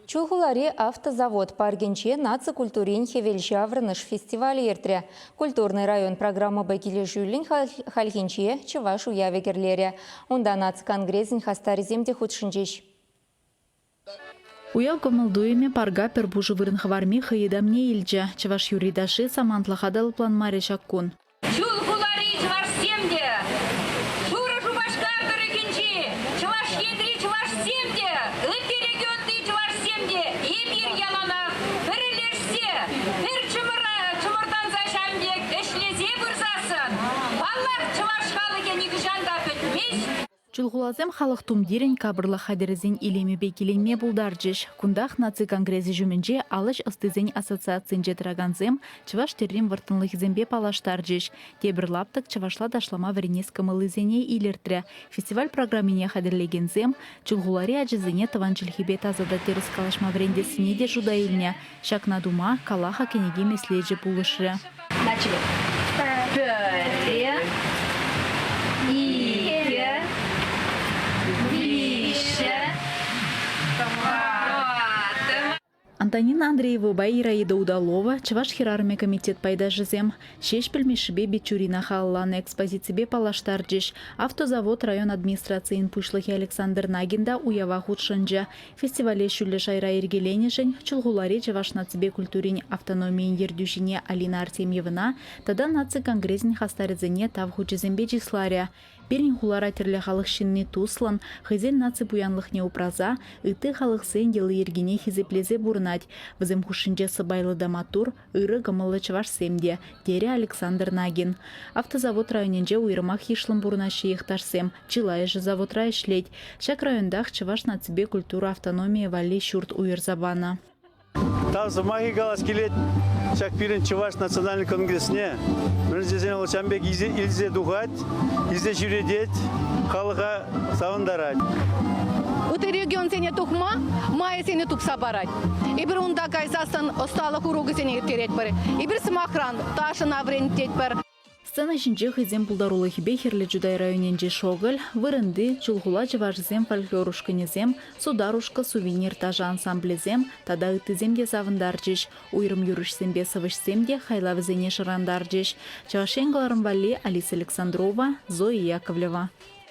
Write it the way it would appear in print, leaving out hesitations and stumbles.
Чулхулари автозавод паргенче наци культурин хевелші аврыныш фестивалі ертірі. Культурный район программы бәкелі жүлін халхинче чываш уявегерлері. Онда наци конгрессин хастариземде худшынчеш. Уяв гомылдуеме парга пербужы вырын хварми хыйдамне илче. Чываш юридаши самантлахадал план маре шаккун. Чулхулари чываш семде! Шура шубашкар икенчи! Чываш едри чываш семде! Ытти регионды чываш семде! Ебир янана! Бірілешсе! Бір чымырдан зашамдек эшлезе бұрзасын! Баллар чываш халыге нигжанда бітмеш! Чулхулазем халық тумдирен кабырлы хадерезен илеме бекеленме булдаржеш. Кундах наци конгрессы жүмінже алыш ыстызен ассоциациян жетіраганзем чываш террен вартынлых зембе палаштаржеш. Тебір лаптық чывашла дашлама варенес кымылызене илертірі. Фестиваль программине хадерлегензем чулхулари ажызене тыванчылхибе тазада теріс калашма варендесіне де жуда илне. Шакна дума калаха кенеге меслеже булышры. Начали. Антонина Андреева Ираида Удалова, Чываш хирарме комитет пайда жизем, шеш пельмешібе Бичурина халланы экспозициябе палаштаржеш, автозавод район администрациян пушлыхи Александр Нагинда уява худшынжа. Фестивале шүлі шайра ергеленешен, чулгуларе Чываш нацибе культурин автономиян ердюшине Алина Артемьевна, тада наци конгрессин хастарызене тав хучызембе числаря. Берин хулара терлі халық шинны туслан, хызен наци буянлық не упраза, ыты халық сен елы ергене хизеплезе бурнать. Візім хушинже сыбайлы даматур, ыры гымылы Чываш семде, дере Александр Нагин. Автозавод районенже уйрымах ешлым бурнашы ехташсем, чилайжы заводра ишлеть. Шак райондах Чываш нацибе культура автономия вали шурт уйрзабана. Там замахи галас келет, шак пирен Чываш национальный конгрессне. Біріншесен ол чамбек илзе духать, илзе жүредет, халыға савындарать. Уты регион сене тухма, мая сене тупса барать. И бір унда кайсасын осталық уруғы сене ертерет бар. И бір смахран ташына врентет бар. Сцена жинже хызем пулдарулы хибе херлі жудай районенже шоғыл, вырынды, чулхула жываржызем фольклорушканезем, сударушка сувенир тажа ансамблезем, тада ытыземде савындаржеш, уйрым юрышсембе сывышсемде хайлавызене шырандаржеш. Чавашенгаларым вали Алиса Александрова, Зоя Яковлева.